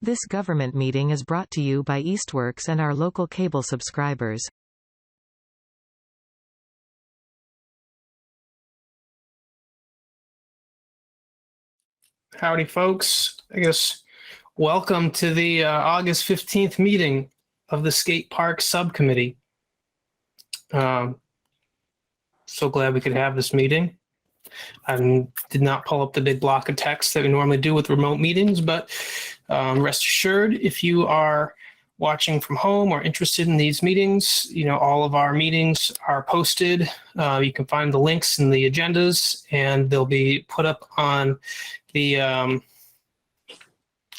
This government meeting is brought to you by Eastworks and our local cable subscribers. Howdy, folks. I guess welcome to the August 15th meeting of the Skatepark Subcommittee. So glad we could have this meeting. I did not pull up the big block of text that we normally do with remote meetings, but rest assured, if you are watching from home or interested in these meetings, all of our meetings are posted. You can find the links in the agendas, and they'll be put up on the,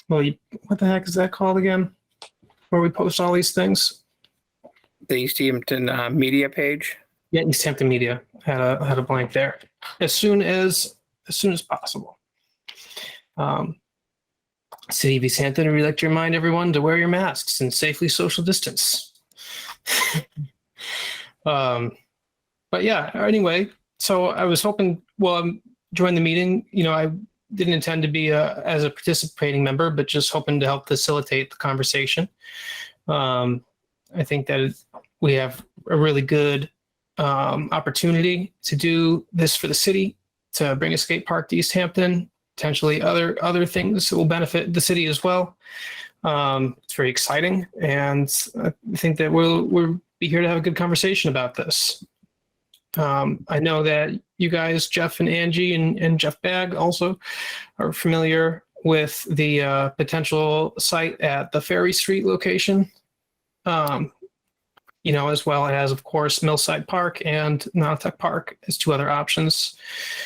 what the heck is that called again? Where we post all these things? The Easthampton media page. Yeah, Easthampton Media. Had a blank there. As soon as possible. City of Easthampton, we'd like to remind everyone to wear your masks and safely social distance. But yeah, anyway, so I was hoping, join the meeting. I didn't intend to be as a participating member, but just hoping to help facilitate the conversation. I think that we have a really good opportunity to do this for the city, to bring a skate park to Easthampton, potentially other things that will benefit the city as well. It's very exciting, and I think that we'll be here to have a good conversation about this. I know that you guys, Jeff and Angie and Jeff Bagg, also are familiar with the potential site at the Ferry Street location. As well as, of course, Millside Park and Nantucket Park as two other options.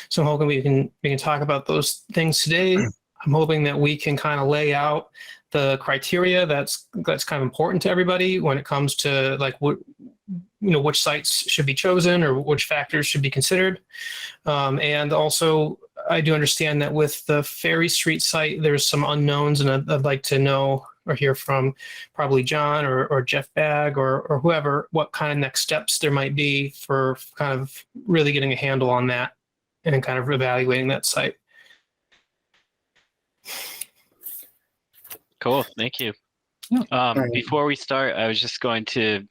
So I'm hoping we can talk about those things today. I'm hoping that we can kind of lay out the criteria that's kind of important to everybody when it comes to which sites should be chosen or which factors should be considered. And also, I do understand that with the Ferry Street site, there's some unknowns, and I'd like to know or hear from probably John or Jeff Bagg or whoever, what kind of next steps there might be for kind of really getting a handle on that and kind of evaluating that site. Cool, thank you. Before we start, I was just going to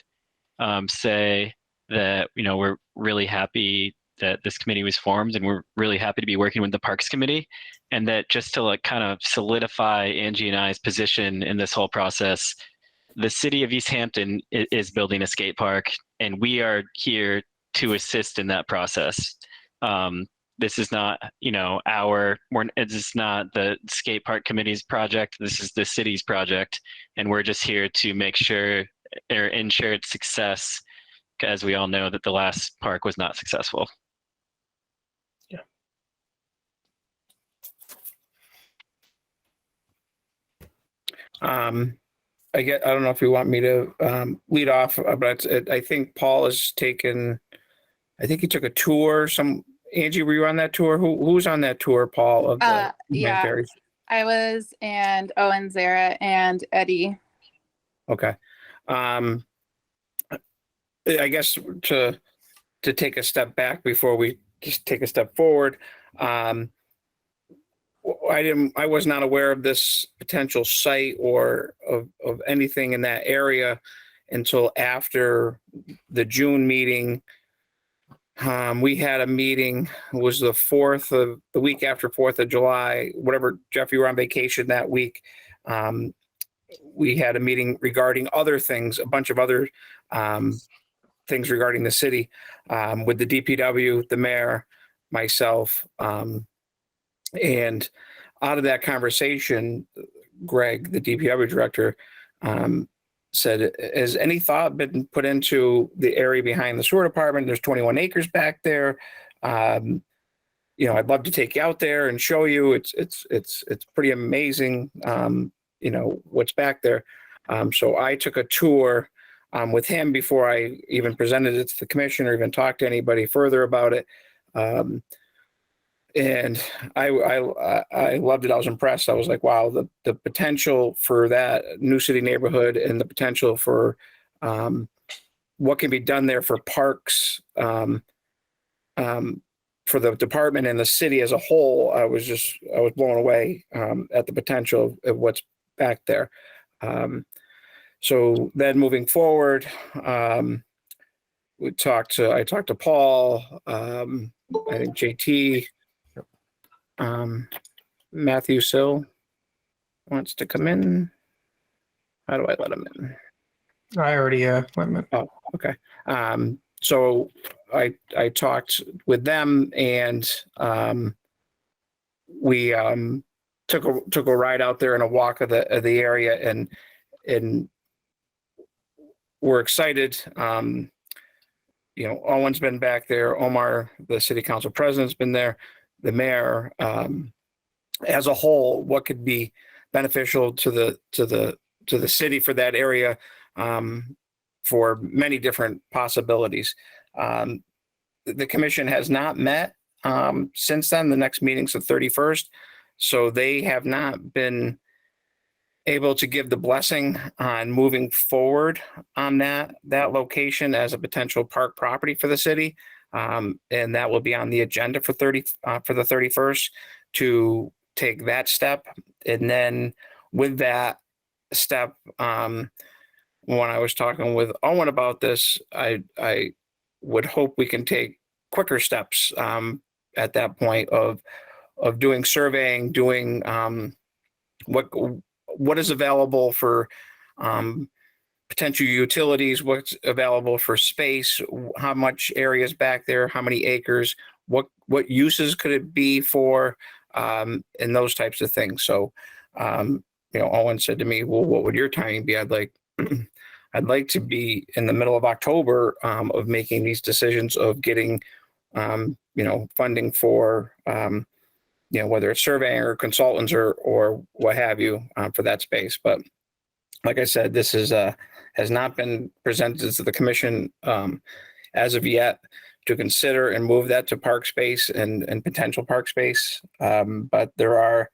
say that, we're really happy that this committee was formed, and we're really happy to be working with the Parks Committee, and that just to kind of solidify Angie and I's position in this whole process, the city of Easthampton is building a skate park, and we are here to assist in that process. This is not, it's not the skate park committee's project. This is the city's project, and we're just here to make sure or ensure its success, as we all know that the last park was not successful. I don't know if you want me to lead off, but I think Paul has taken. I think he took a tour. Angie, were you on that tour? Who's on that tour, Paul? Yeah, Ferries? I was, and Owen, Zara, and Eddie. Okay. I guess to take a step back before we just take a step forward. I was not aware of this potential site or of anything in that area until after the June meeting. We had a meeting. It was the week after 4th of July, whatever. Jeff, you were on vacation that week. We had a meeting regarding other things, a bunch of other things regarding the city, with the DPW, the mayor, myself, and out of that conversation, Greg, the DPW director, said, has any thought been put into the area behind the sewer department? There's 21 acres back there. I'd love to take you out there and show you. It's pretty amazing, what's back there. So I took a tour with him before I even presented it to the commission or even talked to anybody further about it. And I loved it. I was impressed. I was like, wow, the potential for that new city neighborhood and the potential for what can be done there for parks, for the department and the city as a whole. I was blown away at the potential of what's back there. So then moving forward, I talked to Paul, I think JT, Matthew Sill wants to come in. How do I let him in? I already went. Oh, okay. So I talked with them, and we took a ride out there and a walk of the area, and we're excited. Owen's been back there. Omar, the city council president's been there. The mayor, as a whole, what could be beneficial to the city for that area, for many different possibilities. The commission has not met since then. The next meeting's the 31st, so they have not been able to give the blessing on moving forward on that location as a potential park property for the city, and that will be on the agenda for the 31st to take that step. And then with that step, when I was talking with Owen about this, I would hope we can take quicker steps at that point of doing surveying, doing what is available for potential utilities, what's available for space, how much area is back there, how many acres, what uses could it be for, and those types of things. So, Owen said to me, well, what would your timing be? I'd like to be in the middle of October of making these decisions of getting, funding for, whether it's surveying or consultants or what have you for that space. But like I said, this has not been presented to the commission as of yet to consider and move that to park space and potential park space. But there are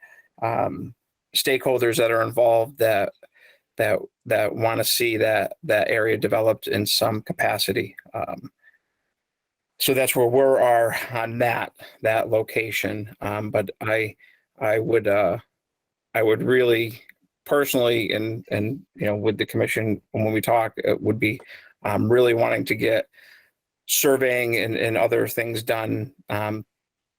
stakeholders that are involved that want to see that area developed in some capacity. So that's where we are on that location. But I would really personally, and with the commission, when we talk, it would be really wanting to get surveying and other things done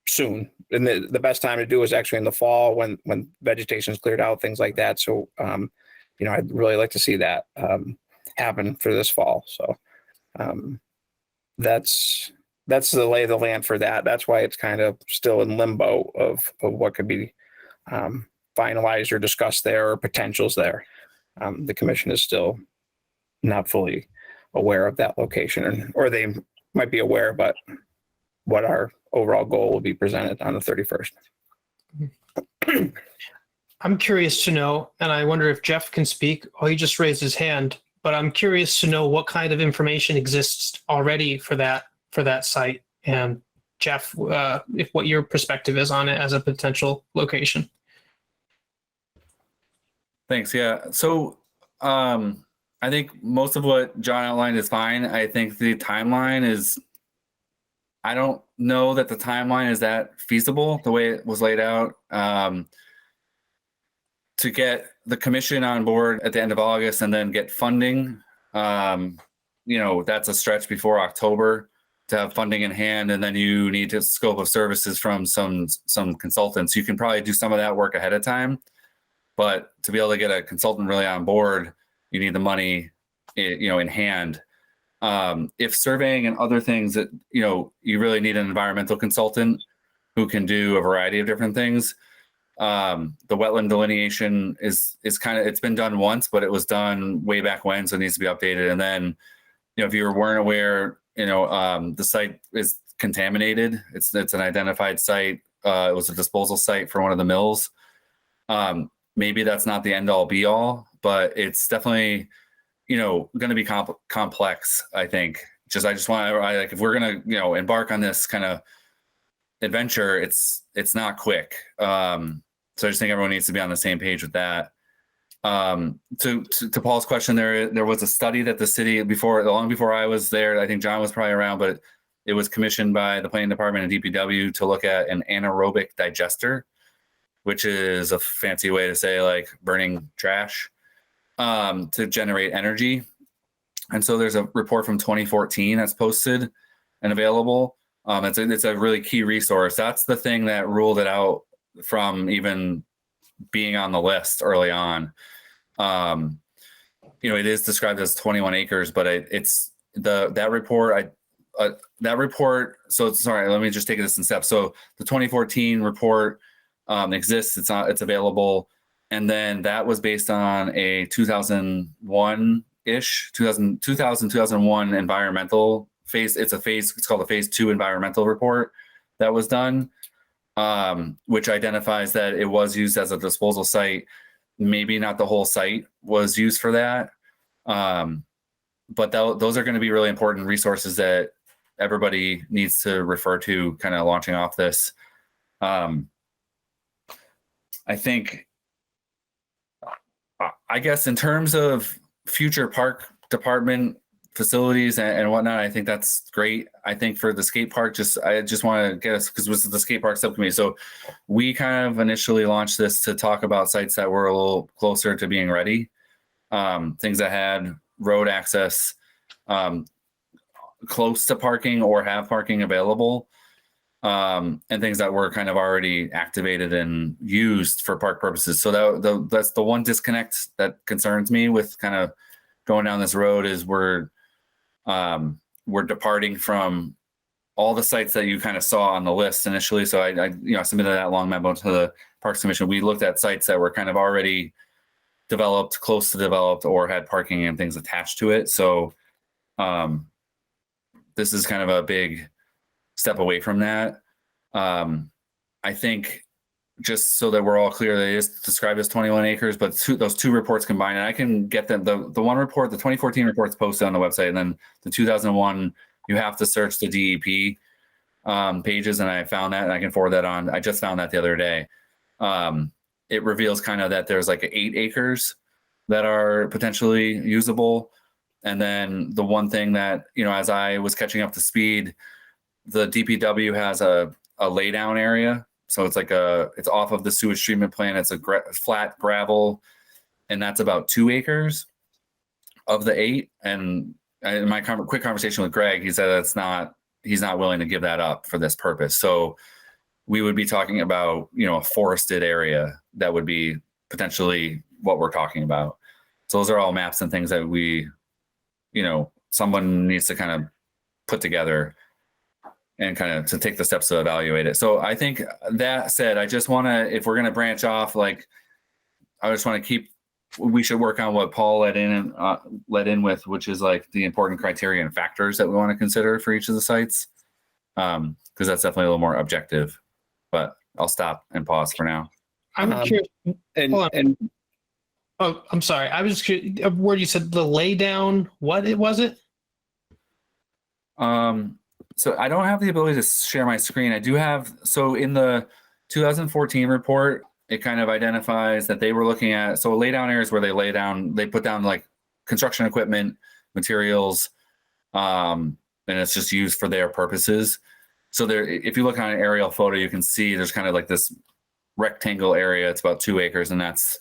soon. And the best time to do is actually in the fall when vegetation is cleared out, things like that. So I'd really like to see that happen for this fall. So that's the lay of the land for that. That's why it's kind of still in limbo of what could be finalized or discussed there or potentials there. The commission is still not fully aware of that location, or they might be aware, but what our overall goal will be presented on the 31st. I'm curious to know, and I wonder if Jeff can speak. Oh, he just raised his hand, but I'm curious to know what kind of information exists already for that site. And Jeff, if what your perspective is on it as a potential location. Thanks. Yeah. So I think most of what John outlined is fine. I think the timeline is, I don't know that the timeline is that feasible the way it was laid out. To get the commission on board at the end of August and then get funding, that's a stretch before October to have funding in hand. And then you need a scope of services from some consultants. You can probably do some of that work ahead of time, but to be able to get a consultant really on board, you need the money, in hand. If surveying and other things that, you really need an environmental consultant who can do a variety of different things. The wetland delineation is kind of, it's been done once, but it was done way back when, so it needs to be updated. And then, if you weren't aware, the site is contaminated. It's an identified site. It was a disposal site for one of the mills. Maybe that's not the end all be all, but it's definitely, going to be complex. I think. I just want to, if we're going to, embark on this kind of adventure, it's not quick. So I just think everyone needs to be on the same page with that. To Paul's question, there was a study that the city long before I was there, I think John was probably around, but it was commissioned by the planning department and DPW to look at an anaerobic digester, which is a fancy way to say like burning trash to generate energy. And so there's a report from 2014 that's posted and available. It's a really key resource. That's the thing that ruled it out from even being on the list early on. It is described as 21 acres, but it's that report. So sorry, let me just take this in steps. So the 2014 report exists. It's available. And then that was based on a 2001 environmental phase. It's called a phase 2 environmental report that was done, which identifies that it was used as a disposal site. Maybe not the whole site was used for that. But those are going to be really important resources that everybody needs to refer to kind of launching off this. I guess in terms of future park department facilities and whatnot, I think that's great. I think for the skate park, I just want to get us, because this is the Skatepark Subcommittee. So we kind of initially launched this to talk about sites that were a little closer to being ready, things that had road access, close to parking or have parking available, and things that were kind of already activated and used for park purposes. So that's the one disconnect that concerns me with kind of going down this road, is we're departing from all the sites that you kind of saw on the list initially. So I submitted that long memo to the Parks Commission. We looked at sites that were kind of already developed, close to developed, or had parking and things attached to it. So this is kind of a big step away from that. I think, just so that we're all clear, that it is described as 21 acres, but those two reports combined, and I can get them. The one report, the 2014 report, is posted on the website, and then the 2001, you have to search the DEP pages, and I found that, and I can forward that on. I just found that the other day. It reveals kind of that there's like 8 acres that are potentially usable. And then the one thing that, as I was catching up to speed, the DPW has a laydown area. So it's it's off of the sewage treatment plant. It's a flat gravel, and that's about 2 acres of the 8. And in my quick conversation with Greg, he said he's not willing to give that up for this purpose. So we would be talking about, a forested area that would be potentially what we're talking about. So those are all maps and things that we, someone needs to kind of put together and kind of to take the steps to evaluate it. So I think that said, I just want to, if we're going to branch off, I just want to we should work on what Paul led in with, which is like the important criteria and factors that we want to consider for each of the sites. Because that's definitely a little more objective, but I'll stop and pause for now. I'm curious. Oh, I'm sorry. I was curious. A word you said, the lay down. What was it? So I don't have the ability to share my screen. I do have. So in the 2014 report, it kind of identifies that they were looking at. So lay down areas where they put down like construction equipment, materials, and it's just used for their purposes. So there, if you look on an aerial photo, you can see there's kind of like this rectangle area. It's about 2 acres, and that's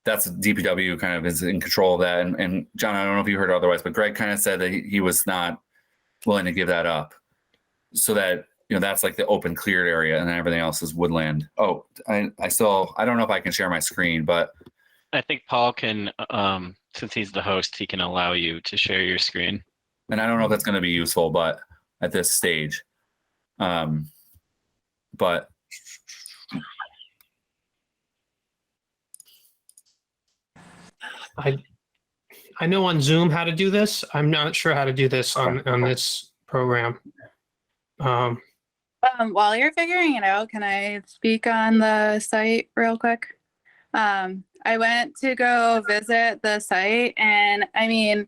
DPW kind of is in control of that. And John, I don't know if you heard otherwise, but Greg kind of said that he was not willing to give that up, so that that's like the open cleared area, and then everything else is woodland. Oh, I don't know if I can share my screen, but I think Paul can, since he's the host, he can allow you to share your screen. And I don't know if that's going to be useful, but at this stage, but I know on Zoom how to do this. I'm not sure how to do this on this program. While you're figuring it out, can I speak on the site real quick? I went to go visit the site, and I mean,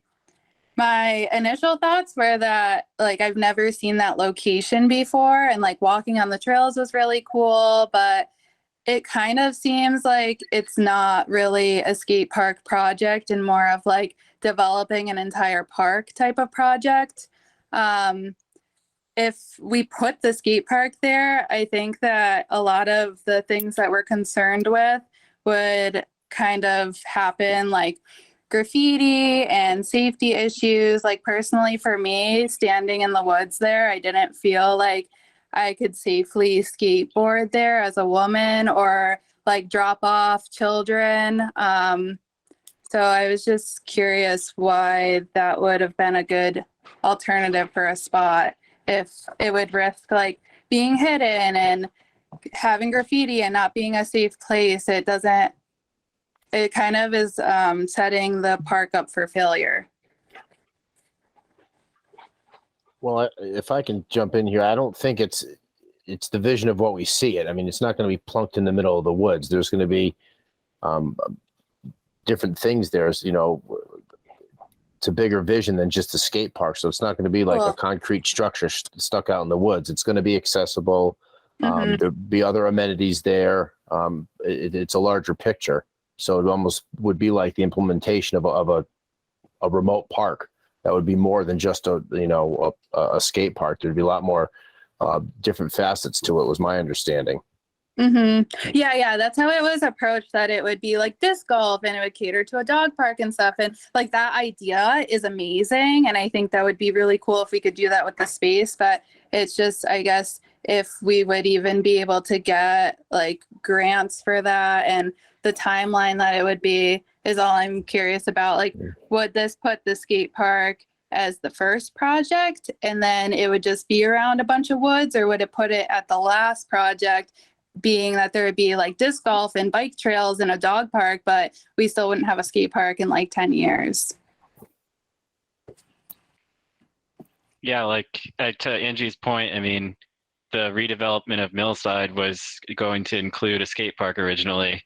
my initial thoughts were that I've never seen that location before, and walking on the trails was really cool, but it kind of seems like it's not really a skate park project and more of developing an entire park type of project. if we put the skate park there, I think that a lot of the things that we're concerned with would kind of happen, like graffiti and safety issues. Like personally for me, standing in the woods there, I didn't feel like I could safely skateboard there as a woman or like drop off children. So I was just curious why that would have been a good alternative for a spot if it would risk like being hidden and having graffiti and not being a safe place. It kind of is setting the park up for failure. Well, if I can jump in here, I don't think it's the vision of what we see it. I mean, it's not going to be plunked in the middle of the woods. There's going to be different things there. It's a bigger vision than just a skate park. So it's not going to be like a concrete structure stuck out in the woods. It's going to be accessible. There'll be other amenities there. It's a larger picture. So it almost would be like the implementation of a remote park. That would be more than just a skate park. There'd be a lot more different facets to it, was my understanding. Yeah, that's how it was approached, that it would be like disc golf and it would cater to a dog park and stuff. And like that idea is amazing. And I think that would be really cool if we could do that with the space. But it's just, I guess, if we would even be able to get like grants for that and the timeline that it would be is all I'm curious about. Like, would this put the skate park as the first project and then it would just be around a bunch of woods, or would it put it at the last project, being that there would be like disc golf and bike trails and a dog park, but we still wouldn't have a skate park in like 10 years? Yeah, like to Angie's point, I mean, the redevelopment of Millside was going to include a skate park originally,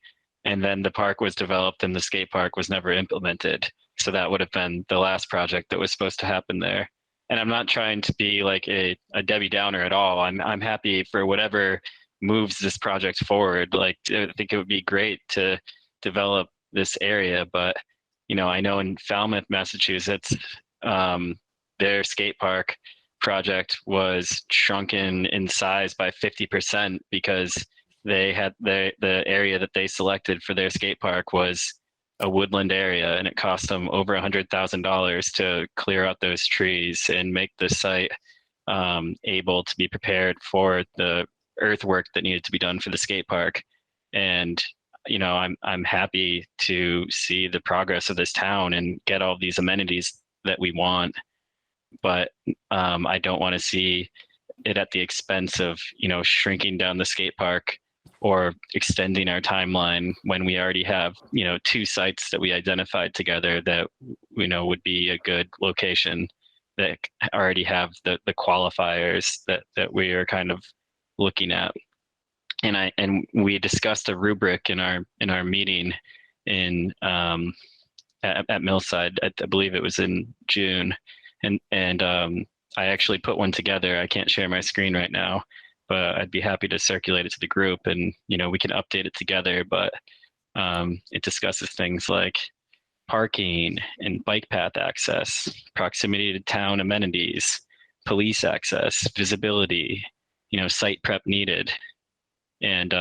and then the park was developed and the skate park was never implemented. So that would have been the last project that was supposed to happen there. And I'm not trying to be like a Debbie Downer at all. I'm happy for whatever moves this project forward. Like, I think it would be great to develop this area, but I know in Falmouth, Massachusetts, their skate park project was shrunken in size by 50% because they had the area that they selected for their skate park was a woodland area, and it cost them over $100,000 to clear out those trees and make the site able to be prepared for the earthwork that needed to be done for the skate park. And I'm happy to see the progress of this town and get all these amenities that we want, but I don't want to see it at the expense of shrinking down the skate park or extending our timeline when we already have 2 sites that we identified together that would be a good location, that already have the qualifiers that we are kind of looking at. And we discussed a rubric in our meeting at Millside. I believe it was in June, and I actually put one together. I can't share my screen right now, but I'd be happy to circulate it to the group, and we can update it together. But it discusses things like parking and bike path access, proximity to town amenities, police access, visibility, site prep needed. And,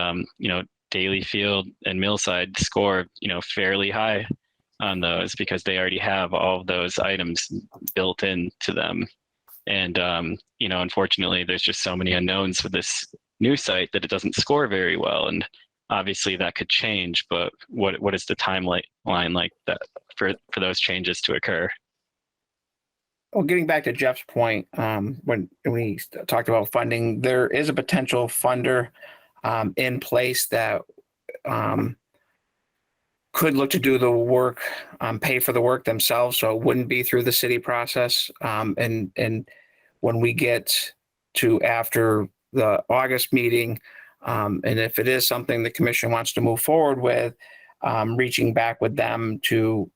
Daly Field and Millside score, fairly high on those because they already have all of those items built into them. And, unfortunately, there's just so many unknowns with this new site that it doesn't score very well. And obviously that could change, but what is the timeline like that for those changes to occur? Well, getting back to Jeff's point, when we talked about funding, there is a potential funder in place that could look to do the work, pay for the work themselves, so it wouldn't be through the city process. And when we get to after the August meeting, and if it is something the commission wants to move forward with, reaching back with them to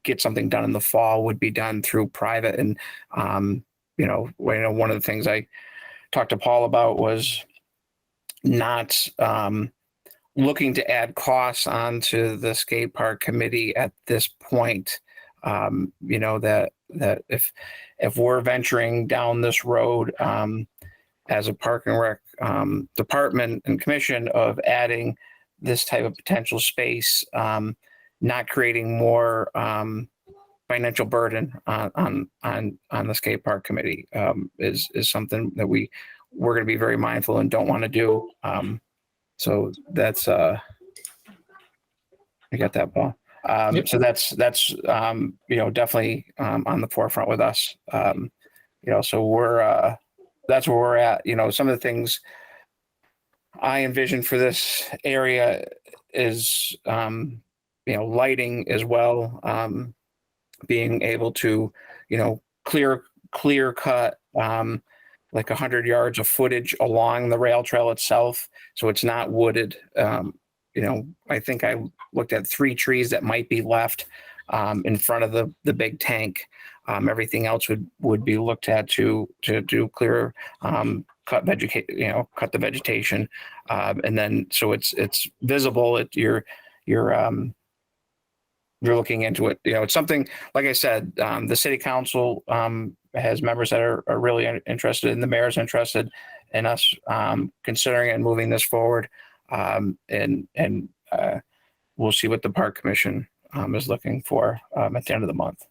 get something done in the fall would be done through private. And one of the things I talked to Paul about was not looking to add costs onto the skate park committee at this point. That that if we're venturing down this road as a Park and Rec department and commission of adding this type of potential space, not creating more financial burden on the skate park committee is something that we're going to be very mindful and don't want to do. So that's I got that, Paul. Yep. So that's definitely on the forefront with us. So that's where we're at. Some of the things I envision for this area is lighting as well, being able to clear cut like 100 yards of footage along the rail trail itself, so it's not wooded. I think I looked at 3 trees that might be left in front of the big tank. Everything else would be looked at to do clear, cut the vegetation, and then so it's visible. You're looking into it. It's something, like I said, the city council has members that are really interested, and the mayor's interested in us considering and moving this forward. And we'll see what the park commission is looking for at the end of the month.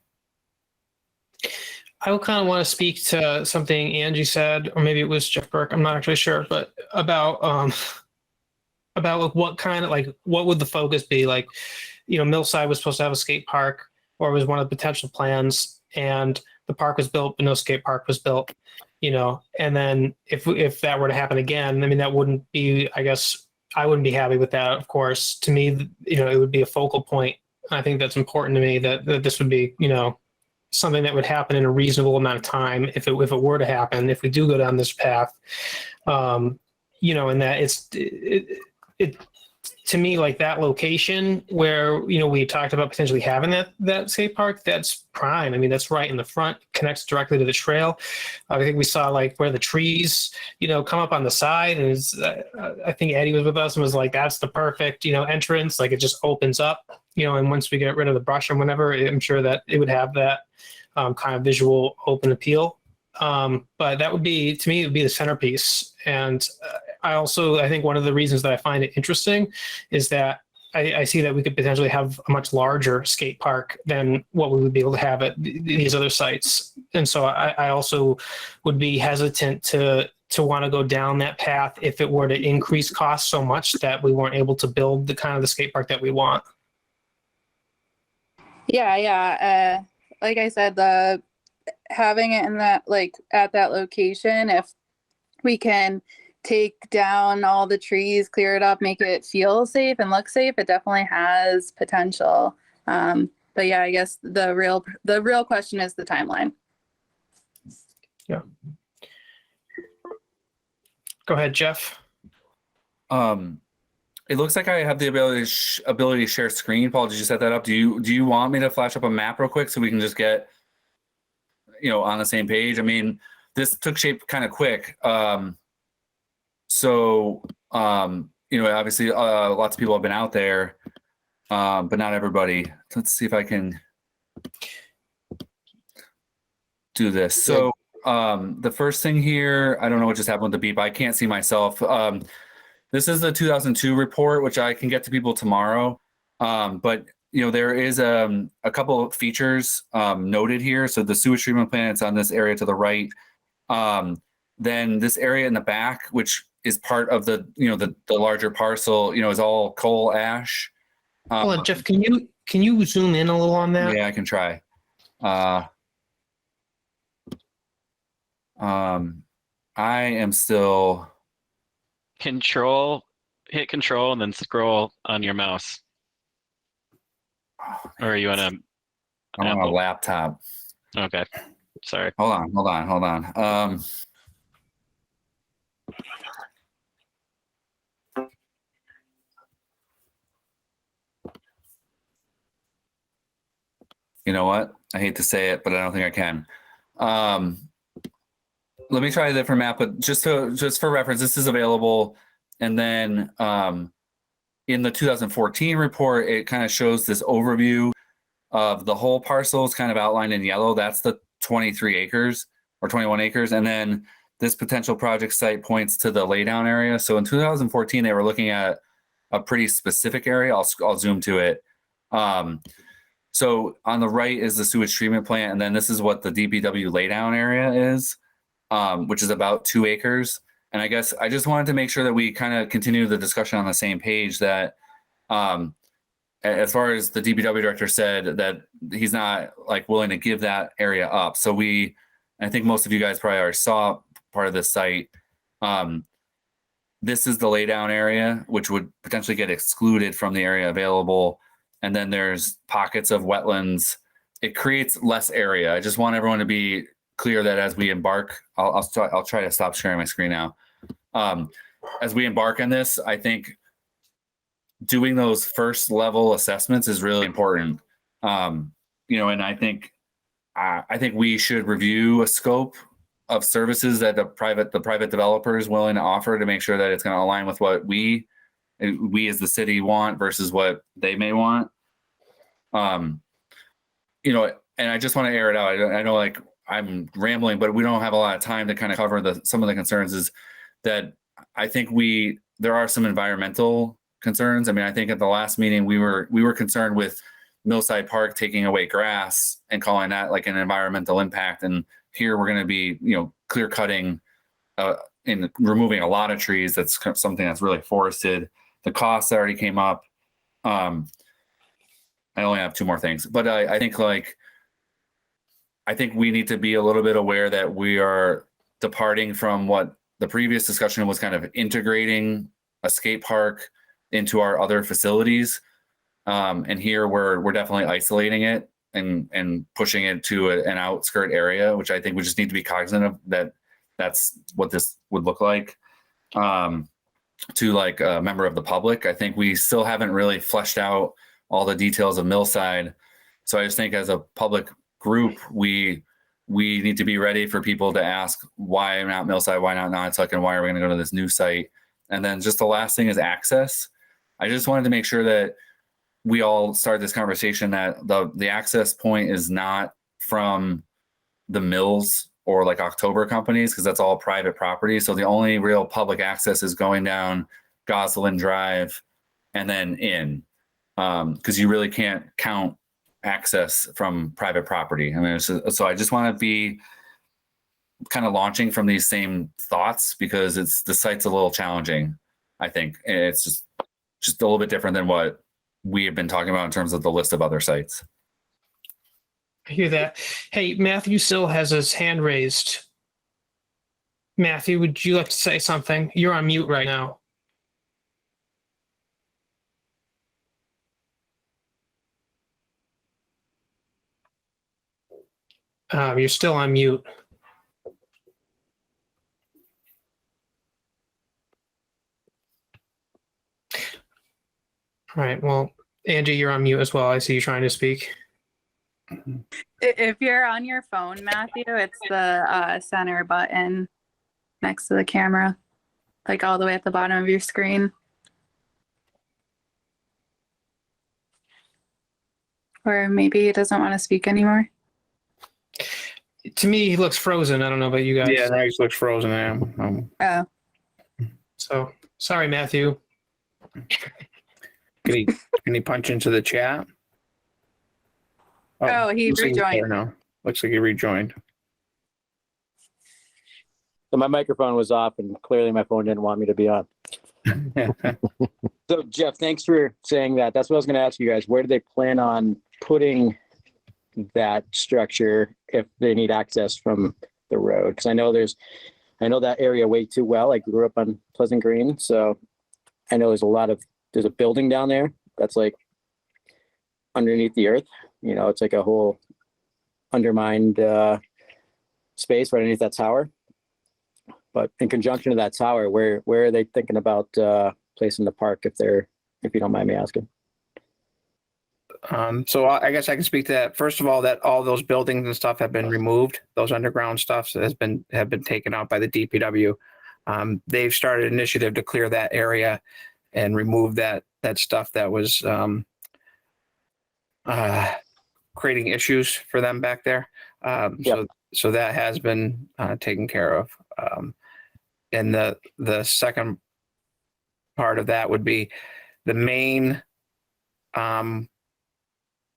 I would kind of want to speak to something Angie said, or maybe it was Jeff Burke. I'm not actually sure, but about like what would the focus be? Like, Millside was supposed to have a skate park, or was one of the potential plans, and the park was built, but no skate park was built. And then if that were to happen again, I mean, that wouldn't be, I guess, I wouldn't be happy with that. Of course, to me, it would be a focal point. I think that's important to me that this would be, something that would happen in a reasonable amount of time if it were to happen, if we do go down this path. And that it to me, like that location where, we talked about potentially having that skate park, that's prime. I mean, that's right in the front, connects directly to the trail. I think we saw like where the trees, come up on the side, and I think Eddie was with us and was like, that's the perfect, entrance. Like it just opens up, and once we get rid of the brush or whatever, I'm sure that it would have that kind of visual open appeal. But that would be, to me, it would be the centerpiece. And I think one of the reasons that I find it interesting is that I see that we could potentially have a much larger skate park than what we would be able to have at these other sites. And so I also would be hesitant to want to go down that path if it were to increase costs so much that we weren't able to build the kind of the skate park that we want. Yeah. Like I said, having it in that, like at that location, if we can take down all the trees, clear it up, make it feel safe and look safe, it definitely has potential. But yeah, I guess the real question is the timeline. Yeah. Go ahead, Jeff. It looks like I have the ability to share screen. Paul, did you set that up? Do you want me to flash up a map real quick so we can just get on the same page? I mean, this took shape kind of quick. So obviously lots of people have been out there, but not everybody. Let's see if I can do this. So the first thing here, I don't know what just happened with the beep. I can't see myself. This is the 2002 report, which I can get to people tomorrow. But there is a couple of features noted here. So the sewage treatment plant is on this area to the right. Then this area in the back, which is part of the larger parcel, is all coal ash. Hold on, Jeff, can you zoom in a little on that? Yeah, I can try. I am still. Hit control and then scroll on your mouse. Or are you on I'm on a laptop. Okay. Sorry. Hold on. You know what? I hate to say it, but I don't think I can. Let me try a different map, but just for reference, this is available. And then in the 2014 report, it kind of shows this overview. of the whole parcel is kind of outlined in yellow. That's the 23 acres or 21 acres. And then this potential project site points to the laydown area. So in 2014, they were looking at a pretty specific area. I'll zoom to it. So on the right is the sewage treatment plant. And then this is what the DPW laydown area is, which is about 2 acres. And I guess I just wanted to make sure that we kind of continue the discussion on the same page, that as far as the DPW director said, that he's not like willing to give that area up. So I think most of you guys probably already saw part of this site. This is the laydown area, which would potentially get excluded from the area available. And then there's pockets of wetlands. It creates less area. I just want everyone to be clear that as we embark, I'll try to stop sharing my screen now. As we embark on this, I think doing those first level assessments is really important. And I think we should review a scope of services that the private developer is willing to offer to make sure that it's going to align with what we as the city want versus what they may want. And I just want to air it out. I know like I'm rambling, but we don't have a lot of time to kind of cover some of the concerns. Is that I think there are some environmental concerns. I mean, I think at the last meeting we were concerned with Millside Park taking away grass and calling that like an environmental impact. And here we're going to be, clear cutting and removing a lot of trees. That's something that's really forested. The costs already came up. I only have 2 more things, but I think we need to be a little bit aware that we are departing from what the previous discussion was, kind of integrating a skate park into our other facilities. And here we're definitely isolating it and pushing it to an outskirt area, which I think we just need to be cognizant of, that's what this would look like to like a member of the public. I think we still haven't really fleshed out all the details of Millside. So I just think as a public group, we need to be ready for people to ask, why not Millside, why not Nantucket, and why are we going to go to this new site? And then just the last thing is access. I just wanted to make sure that we all start this conversation that the access point is not from the mills or like October companies, because that's all private property. So the only real public access is going down Gosselin Drive and then in, because you really can't count access from private property. I mean, so I just want to be kind of launching from these same thoughts, because the site's a little challenging. I think it's just a little bit different than what we have been talking about in terms of the list of other sites. I hear that. Hey, Matthew still has his hand raised. Matthew, would you like to say something? You're on mute right now. You're still on mute. All right. Well, Angie, you're on mute as well. I see you trying to speak. If you're on your phone, Matthew, it's the center button next to the camera, like all the way at the bottom of your screen. Or maybe he doesn't want to speak anymore. To me, he looks frozen. I don't know about you guys. Yeah, now he looks frozen. Oh. So sorry, Matthew. Can he punch into the chat? Oh, he looks like he's there rejoined. now. Looks like he rejoined. So my microphone was off, and clearly my phone didn't want me to be on. So Jeff, thanks for saying that. That's what I was going to ask you guys. Where do they plan on putting that structure if they need access from the road? Because I know that area way too well. I grew up on Pleasant Green, so I know there's a building down there that's like underneath the earth. It's like a whole undermined space right underneath that tower. But in conjunction to that tower, where are they thinking about placing the park, if you don't mind me asking? So I guess I can speak to that. First of all, that all those buildings and stuff have been removed. Those underground stuff have been taken out by the DPW. They've started an initiative to clear that area and remove that stuff that was creating issues for them back there. So that has been taken care of. And the second part of that would be the main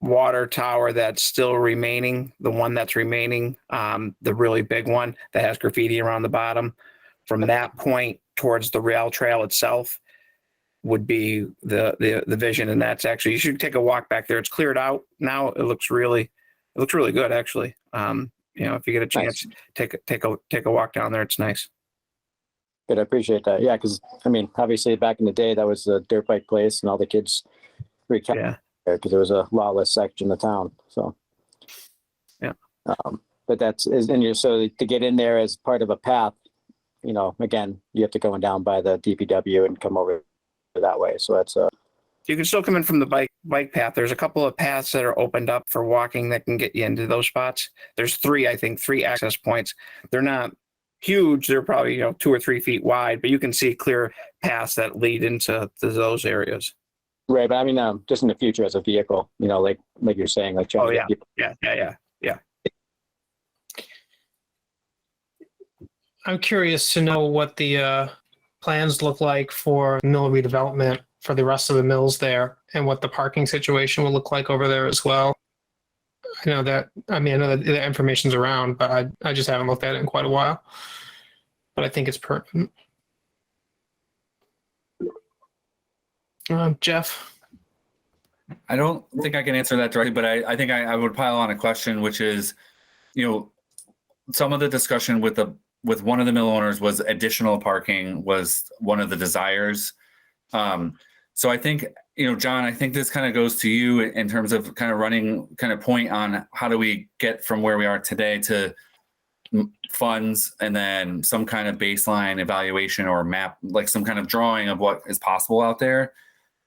water tower that's still remaining, the one that's remaining, the really big one that has graffiti around the bottom. From that point towards the rail trail itself would be the vision, and that's actually, you should take a walk back there. It's cleared out now. It looks really good, actually. If you get a chance, take a walk down there. It's nice. Good, I appreciate that. Yeah, because I mean, obviously back in the day, that was a dirt bike place, and all the kids there because it was a lawless section of town. So yeah, but so to get in there as part of a path, again, you have to go down by the DPW and come over that way. So that's you can still come in from the bike path. There's a couple of paths that are opened up for walking that can get you into those spots. There's three access points. They're not huge. They're probably 2 or 3 feet wide, but you can see clear paths that lead into those areas. Right, but I mean, just in the future as a vehicle, like you're saying, like trying to get people. Yeah. I'm curious to know what the plans look like for mill redevelopment for the rest of the mills there, and what the parking situation will look like over there as well. I know that the information's around, but I just haven't looked at it in quite a while. But I think it's pertinent. Jeff? I don't think I can answer that directly, but I think I would pile on a question, which is, some of the discussion with one of the mill owners was additional parking was one of the desires. So I think, John, I think this kind of goes to you in terms of kind of running kind of point on how do we get from where we are today to funds, and then some kind of baseline evaluation or map, like some kind of drawing of what is possible out there.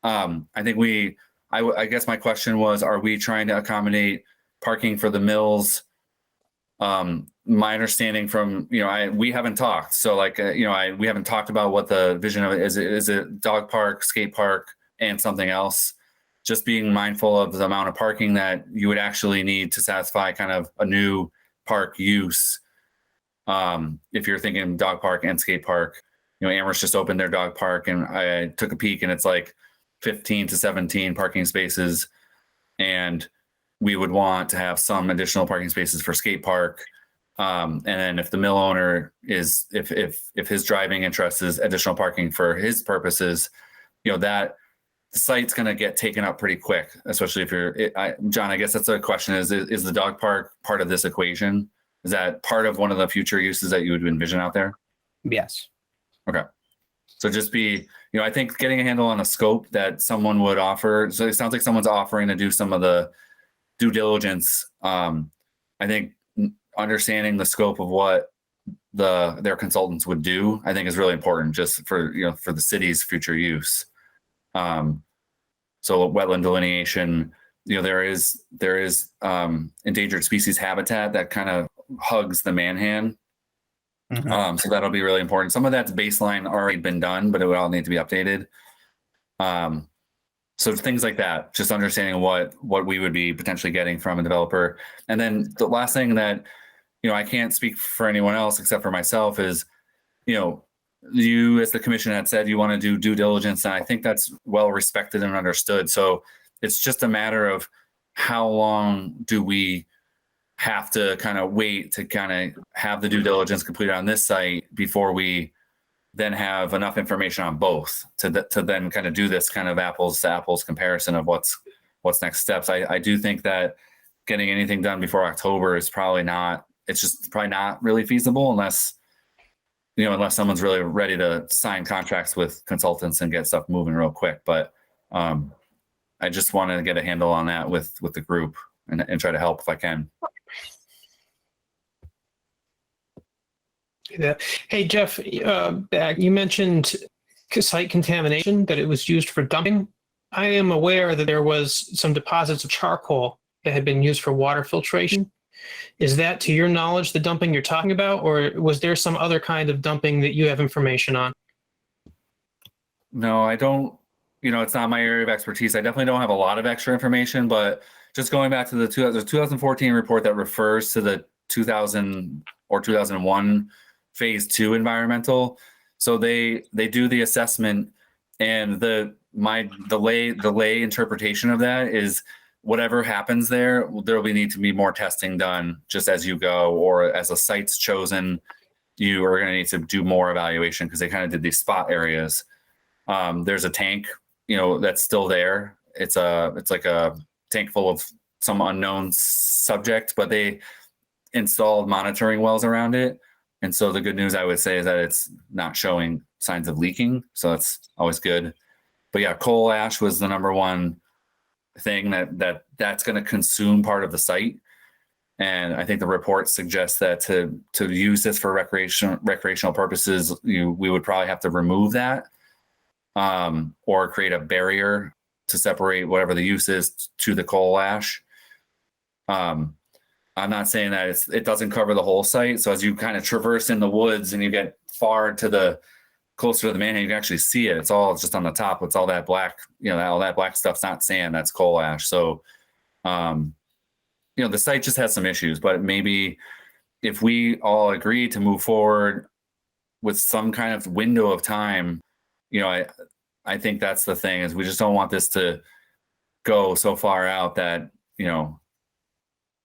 I think I guess my question was, are we trying to accommodate parking for the mills? My understanding from, we haven't talked. So we haven't talked about what the vision of it is. Is it dog park, skate park, and something else? Just being mindful of the amount of parking that you would actually need to satisfy kind of a new park use. If you're thinking dog park and skate park, Amherst just opened their dog park, and I took a peek, and it's like 15 to 17 parking spaces. And we would want to have some additional parking spaces for skate park. And then if the mill owner if his driving interest is additional parking for his purposes, that the site's going to get taken up pretty quick, especially if John, I guess that's a question is the dog park part of this equation? Is that part of one of the future uses that you would envision out there? Yes. Okay. So just I think getting a handle on a scope that someone would offer. So it sounds like someone's offering to do some of the due diligence. I think understanding the scope of what their consultants would do, I think is really important just for the city's future use. So wetland delineation, there is endangered species habitat that kind of hugs the Manhan. Mm-hmm. So that'll be really important. Some of that's baseline already been done, but it would all need to be updated. So things like that, just understanding what we would be potentially getting from a developer. And then the last thing that, I can't speak for anyone else except for myself is, you as the commission had said, you want to do due diligence. And I think that's well respected and understood. So it's just a matter of how long do we have to kind of wait to kind of have the due diligence completed on this site before we then have enough information on both to then kind of do this kind of apples to apples comparison of what's next steps. I do think that getting anything done before October is probably not really feasible unless someone's really ready to sign contracts with consultants and get stuff moving real quick. But I just wanted to get a handle on that with the group and try to help if I can. Yeah. Hey, Jeff, you mentioned site contamination, that it was used for dumping. I am aware that there was some deposits of charcoal that had been used for water filtration. Is that, to your knowledge, the dumping you're talking about, or was there some other kind of dumping that you have information on? No, I don't. It's not my area of expertise. I definitely don't have a lot of extra information, but just going back to the 2014 report that refers to the 2000 or 2001 phase 2 environmental. So they do the assessment, and the lay interpretation of that is whatever happens there will need to be more testing done just as you go, or as a site's chosen, you are going to need to do more evaluation, because they kind of did these spot areas. There's a tank, that's still there. It's like a tank full of some unknown subject, but they installed monitoring wells around it. And so the good news I would say is that it's not showing signs of leaking. So that's always good. But yeah, coal ash was the number one thing that's going to consume part of the site. And I think the report suggests that to use this for recreational purposes, we would probably have to remove that, or create a barrier to separate whatever the use is to the coal ash. I'm not saying that it doesn't cover the whole site. So as you kind of traverse in the woods and you get far to closer to the manhole, you can actually see it. It's just on the top. It's all that black, all that black stuff's not sand, that's coal ash. So, the site just has some issues, but maybe if we all agree to move forward with some kind of window of time, I think that's the thing, is we just don't want this to go so far out that,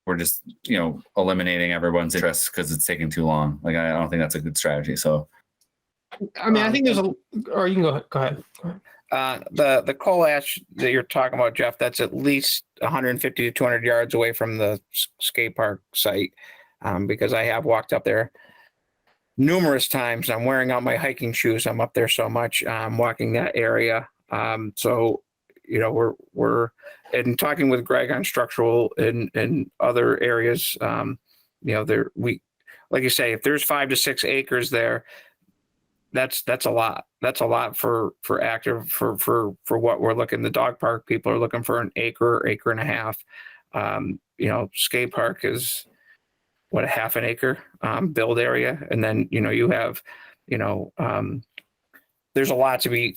we're just, eliminating everyone's interest because it's taking too long. Like, I don't think that's a good strategy. So, I mean, I think or you can go ahead. The coal ash that you're talking about, Jeff, that's at least 150 to 200 yards away from the skate park site, because I have walked up there numerous times. I'm wearing out my hiking shoes. I'm up there so much. I'm walking that area. So, we're and talking with Greg on structural and other areas. Like you say, if there's 5 to 6 acres there, that's a lot. That's a lot for what we're looking. The dog park people are looking for an acre and a half. Skate park is a half an acre build area, and then you have there's a lot to be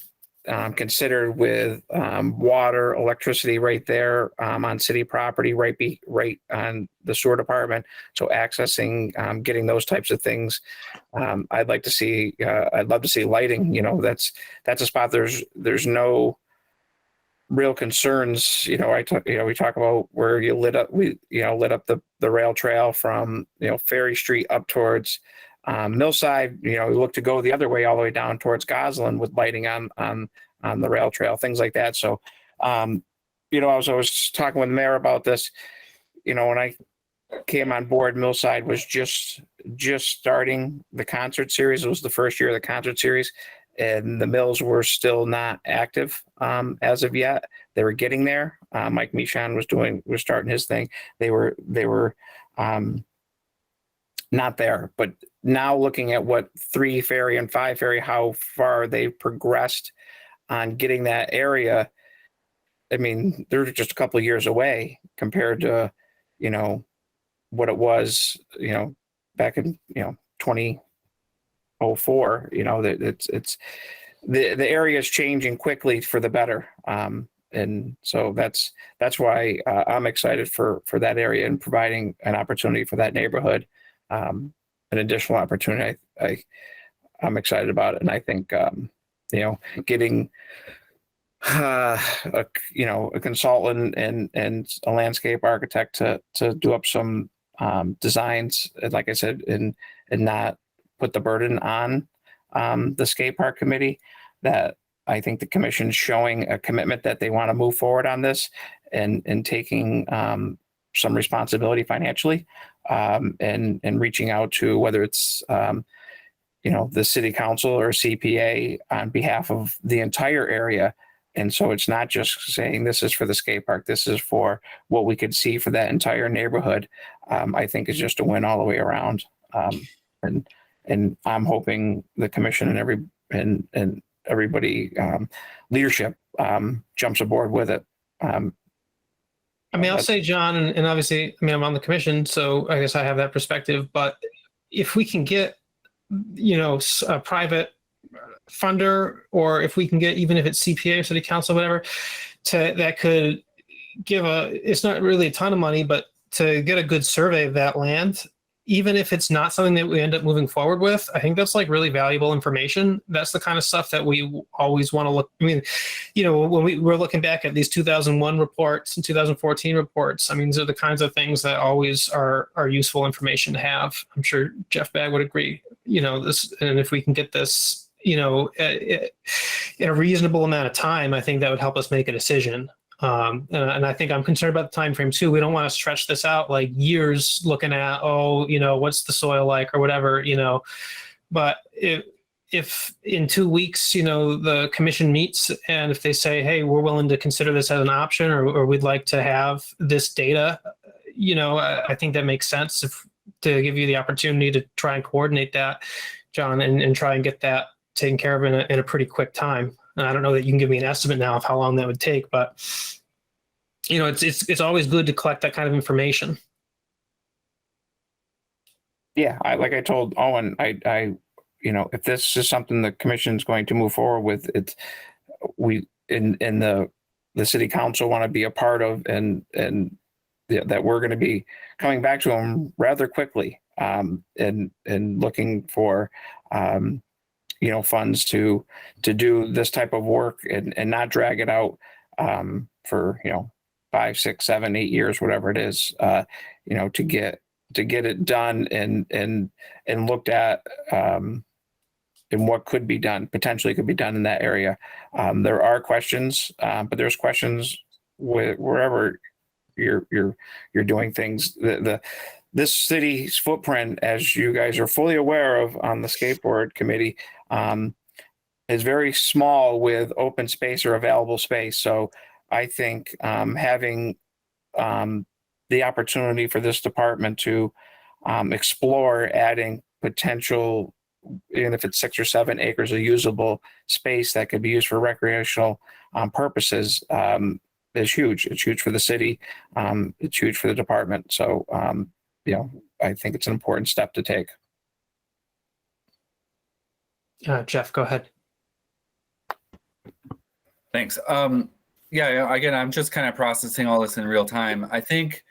considered with water, electricity right there on city property, right on the sewer department. So accessing, getting those types of things. I'd love to see lighting. That's a spot. There's no real concerns. We talk about where you lit up the rail trail from Ferry Street up towards Millside. We look to go the other way all the way down towards Goslin with lighting on the rail trail, things like that. So, I was talking with the mayor about this. When I came on board, Millside was just starting the concert series. It was the first year of the concert series, and the mills were still not active as of yet. They were getting there. Mike Michon was starting his thing. They were not there, but now looking at what 3 Ferry and 5 Ferry, how far they've progressed on getting that area. I mean, they're just a couple of years away compared to, what it was, back in, 2004, it's the area is changing quickly for the better. And so that's why I'm excited for that area and providing an opportunity for that neighborhood. An additional opportunity. I'm excited about it. And I think, getting, a consultant and a landscape architect to do up some designs, like I said, and not put the burden on the skate park committee, that I think the commission's showing a commitment that they want to move forward on this and taking some responsibility financially, and reaching out to whether it's the city council or CPA on behalf of the entire area. And so it's not just saying this is for the skate park, this is for what we could see for that entire neighborhood. I think is just a win all the way around. And I'm hoping the commission and everybody leadership jumps aboard with it. I'll say, John, and obviously, I'm on the commission, so I guess I have that perspective. But if we can get, a private funder, or if we can get, even if it's CPA or city council, whatever, that could, it's not really a ton of money, but to get a good survey of that land, even if it's not something that we end up moving forward with, I think that's like really valuable information. That's the kind of stuff that we always want to look. I mean, when we're looking back at these 2001 reports and 2014 reports, I mean, these are the kinds of things that always are useful information to have. I'm sure Jeff Bagg would agree, this, and if we can get this, in a reasonable amount of time, I think that would help us make a decision. And I think I'm concerned about the time frame too. We don't want to stretch this out like years looking at, what's the soil like or whatever, but if in 2 weeks, the commission meets and if they say, hey, we're willing to consider this as an option, or we'd like to have this data, I think that makes sense to give you the opportunity to try and coordinate that, John, and try and get that taken care of in a pretty quick time. And I don't know that you can give me an estimate now of how long that would take, but it's always good to collect that kind of information. Yeah, like I told Owen, I if this is something the commission's going to move forward with, we in the city council want to be a part of, and that we're going to be coming back to them rather quickly, and looking for funds to do this type of work and not drag it out for 5, 6, 7, 8 years, whatever it is, to get it done and looked at, and what could be done, potentially could be done in that area. There are questions, but there's questions wherever you're doing things. This city's footprint, as you guys are fully aware of on the skateboard committee, is very small with open space or available space. So I think having the opportunity for this department to explore adding potential, even if it's 6 or 7 acres of usable space that could be used for recreational purposes, is huge. It's huge for the city. It's huge for the department. So, I think it's an important step to take. Jeff, go ahead. Thanks. Again, I'm just kind of processing all this in real time. I think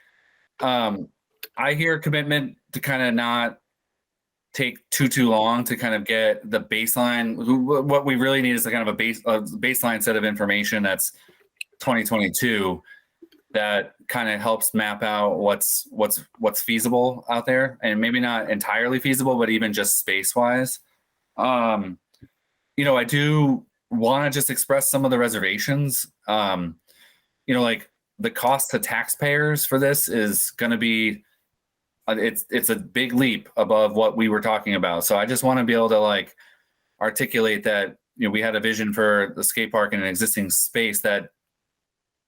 I hear commitment to kind of not take too long to kind of get the baseline. What we really need is a kind of a baseline set of information that's 2022 that kind of helps map out what's feasible out there, and maybe not entirely feasible, but even just space wise. I do want to just express some of the reservations. Like the cost to taxpayers for this is going to be, it's a big leap above what we were talking about. So I just want to be able to articulate that, we had a vision for the skate park in an existing space that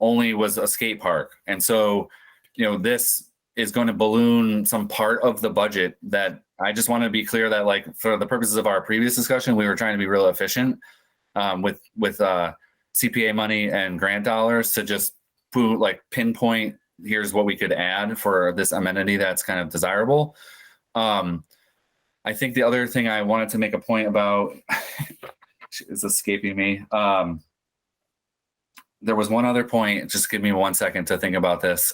only was a skate park. And so, this is going to balloon some part of the budget that I just want to be clear that for the purposes of our previous discussion, we were trying to be real efficient with CPA money and grant dollars to just pinpoint, here's what we could add for this amenity that's kind of desirable. I think the other thing I wanted to make a point about is escaping me. There was one other point. Just give me 1 second to think about this.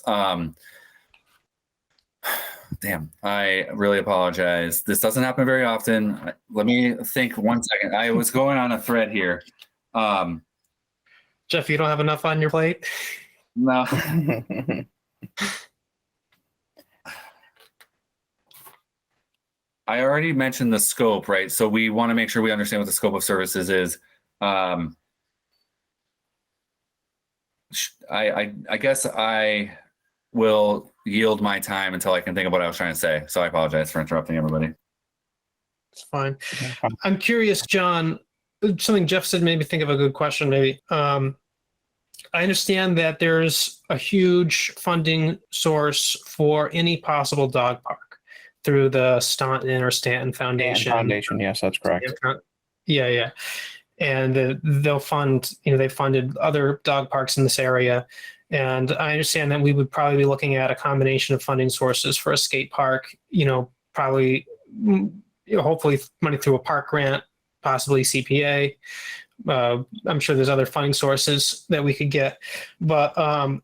Damn, I really apologize. This doesn't happen very often. Let me think 1 second. I was going on a thread here. Jeff, you don't have enough on your plate? No. I already mentioned the scope, right? So we want to make sure we understand what the scope of services is. I guess I will yield my time until I can think of what I was trying to say. So I apologize for interrupting everybody. It's fine. I'm curious, John, something Jeff said made me think of a good question, maybe. I understand that there's a huge funding source for any possible dog park through the Staunton or Stanton Foundation. Foundation, yes, that's correct. Yeah. And they'll fund, they funded other dog parks in this area. And I understand that we would probably be looking at a combination of funding sources for a skate park, probably, hopefully money through a park grant, possibly CPA, I'm sure there's other funding sources that we could get, but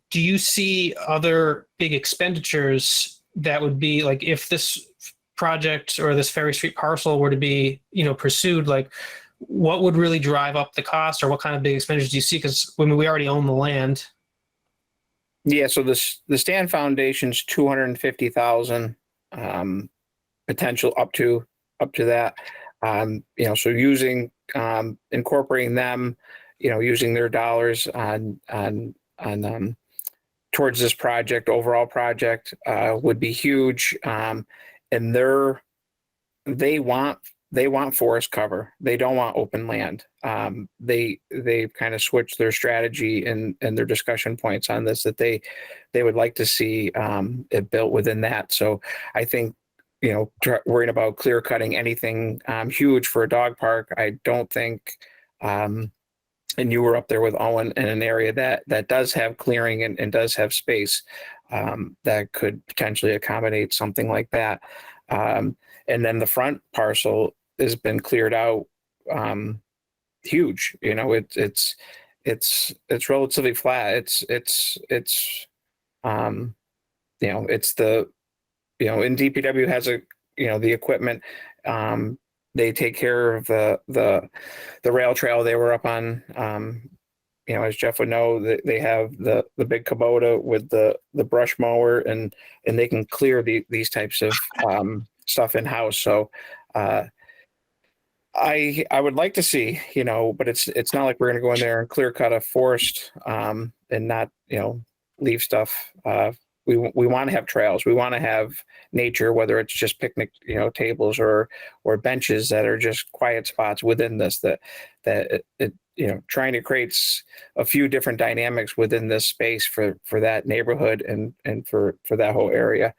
do you see other big expenditures that would be like if this project or this Ferry Street parcel were to be, pursued, like what would really drive up the cost, or what kind of big expenditures do you see? Because we already own the land. Yeah, so the Stand Foundation's 250,000, potential up to that. So using incorporating them, using their dollars on towards this overall project, would be huge. And they want forest cover. They don't want open land. They've kind of switched their strategy and their discussion points on this, that they would like to see it built within that. So I think, worrying about clear cutting anything huge for a dog park, I don't think, and you were up there with Owen in an area that does have clearing and does have space that could potentially accommodate something like that. And then the front parcel has been cleared out, huge. It's relatively flat. And DPW has the equipment. They take care of the rail trail. They were up on, as Jeff would know, they have the big Kubota with the brush mower, and they can clear these types of stuff in house. So I would like to see, but it's not like we're going to go in there and clear cut a forest and not, leave stuff. We want to have trails. We want to have nature, whether it's just picnic, tables or benches that are just quiet spots within this, that trying to create a few different dynamics within this space for that neighborhood and for that whole area.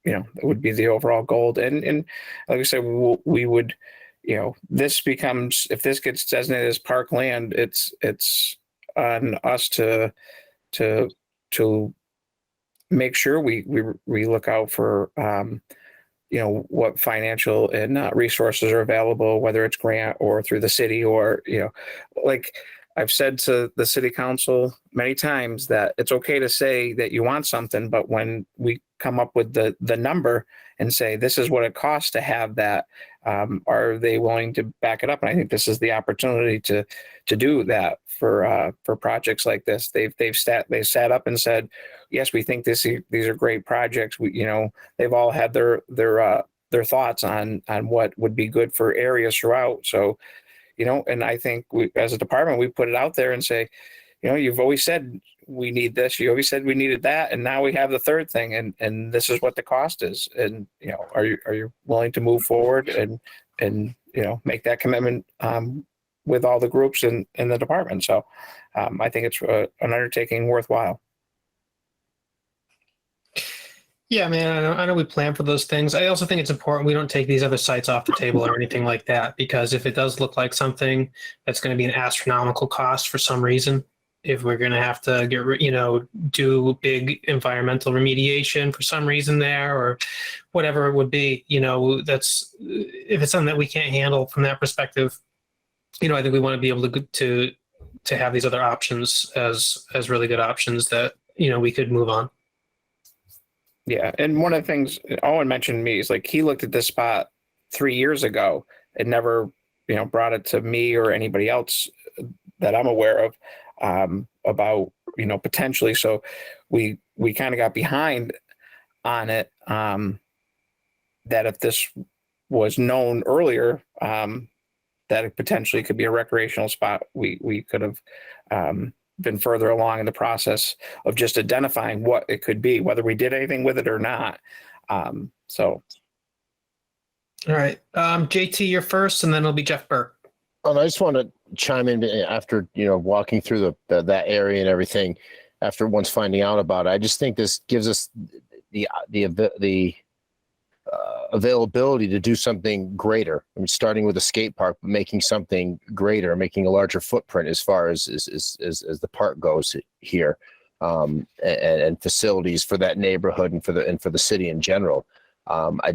It would be the overall goal. And like I said, we would, this becomes, if this gets designated as park land, it's on us to make sure we look out for, what financial and resources are available, whether it's grant or through the city, or, like I've said to the city council many times, that it's okay to say that you want something, but when we come up with the number and say, this is what it costs to have that, are they willing to back it up? And I think this is the opportunity to do that for projects like this. They've sat up and said, yes, we think these are great projects. They've all had their thoughts on what would be good for areas throughout. So, and I think we, as a department, we put it out there and say, you've always said we need this. You always said we needed that, and now we have the third thing, and this is what the cost is. And are you willing to move forward and make that commitment with all the groups in the department? So I think it's an undertaking worthwhile. Yeah, man, I know we plan for those things. I also think it's important we don't take these other sites off the table or anything like that, because if it does look like something that's going to be an astronomical cost for some reason, if we're going to have to do big environmental remediation for some reason there, or whatever it would be, that's, if it's something that we can't handle from that perspective, I think we want to be able to have these other options as really good options that, we could move on. Yeah. And one of the things Owen mentioned to me is, like, he looked at this spot 3 years ago and never, brought it to me or anybody else that I'm aware of, about, potentially. So we kind of got behind on it, that if this was known earlier, that it potentially could be a recreational spot, we could have, been further along in the process of just identifying what it could be, whether we did anything with it or not. All right. JT, you're first, and then it'll be Jeff Burke. And I just want to chime in after, walking through that area and everything, after once finding out about it. I just think this gives us the availability to do something greater. I mean, starting with a skate park, but making something greater, making a larger footprint as far as the park goes here, and facilities for that neighborhood and for the city in general. I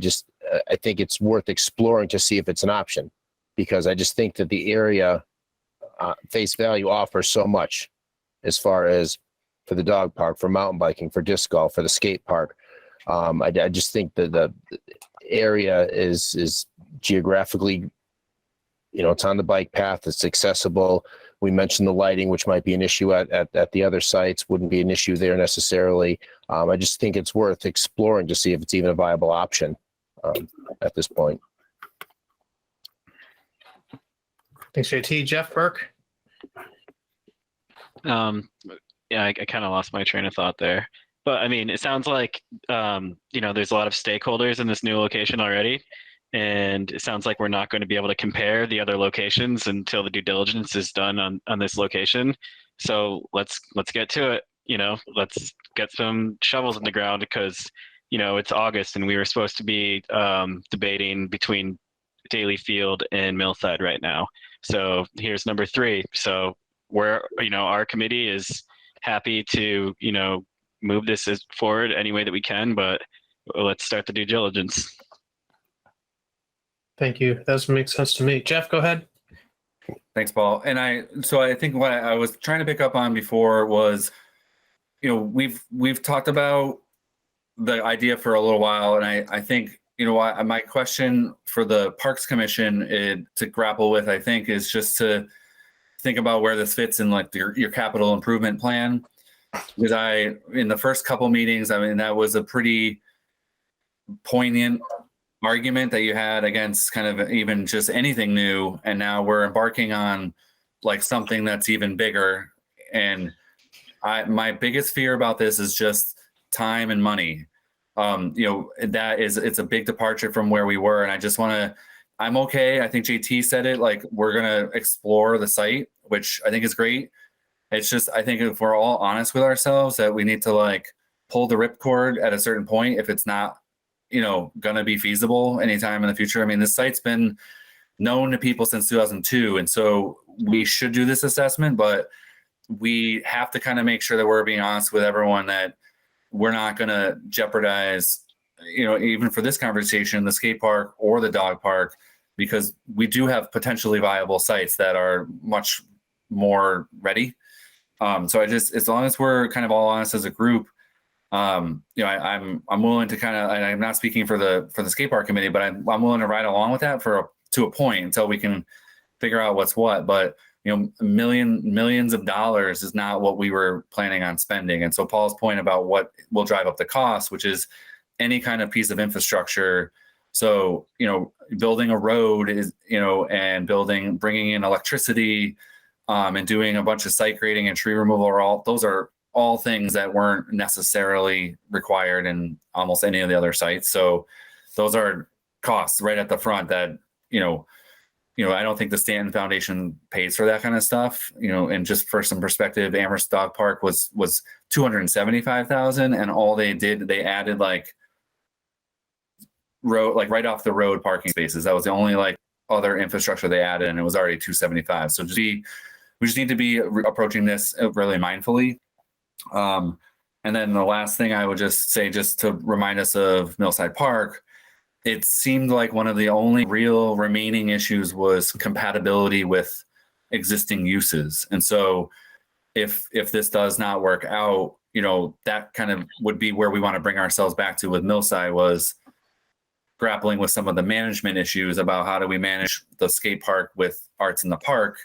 think it's worth exploring to see if it's an option, because I just think that the area face value offers so much as far as for the dog park, for mountain biking, for disc golf, for the skate park. I just think that the area is geographically, it's on the bike path. It's accessible. We mentioned the lighting, which might be an issue at the other sites. Wouldn't be an issue there necessarily. I just think it's worth exploring to see if it's even a viable option at this point. Thanks, JT. Jeff Burke. Yeah, I kind of lost my train of thought there. But I mean, it sounds like, there's a lot of stakeholders in this new location already. And it sounds like we're not going to be able to compare the other locations until the due diligence is done on this location. So let's get to it. Let's get some shovels in the ground because, it's August and we were supposed to be debating between Daly Field and Millside right now. So here's number 3. So our committee is happy to, move this forward any way that we can, but let's start the due diligence. Thank you. That makes sense to me. Jeff, go ahead. Thanks, Paul. And I think what I was trying to pick up on before was, we've talked about the idea for a little while, and I think, my question for the Parks Commission to grapple with, I think, is just to think about where this fits in like your capital improvement plan. Because in the first couple meetings, that was a pretty poignant argument that you had against kind of even just anything new. And now we're embarking on like something that's even bigger. And my biggest fear about this is just time and money. It's a big departure from where we were. And I'm okay. I think JT said it, like, we're going to explore the site, which I think is great. It's just, I think if we're all honest with ourselves that we need to like pull the ripcord at a certain point, if it's not, going to be feasible anytime in the future. I mean, this site's been known to people since 2002. And so we should do this assessment, but we have to kind of make sure that we're being honest with everyone that we're not going to jeopardize, even for this conversation, the skate park or the dog park, because we do have potentially viable sites that are much more ready. So as long as we're kind of all honest as a group, I'm willing to kind of, and I'm not speaking for the skate park committee, but I'm willing to ride along with that to a point until we can figure out what's what. But millions of dollars is not what we were planning on spending. And so Paul's point about what will drive up the cost, which is any kind of piece of infrastructure. So building a road is and bringing in electricity, and doing a bunch of site grading and tree removal those are all things that weren't necessarily required in almost any of the other sites. So those are costs right at the front that, I don't think the Stanton Foundation pays for that kind of stuff, and just for some perspective, Amherst Dog Park was $275,000, and all they added like road, like right off the road parking spaces. That was the only like other infrastructure they added, and it was already $275,000. So we just need to be approaching this really mindfully. And then the last thing I would just say, just to remind us of Millside Park, it seemed like one of the only real remaining issues was compatibility with existing uses. And so if this does not work out, that kind of would be where we want to bring ourselves back to with Millside, was grappling with some of the management issues about how do we manage the skate park with arts in the park,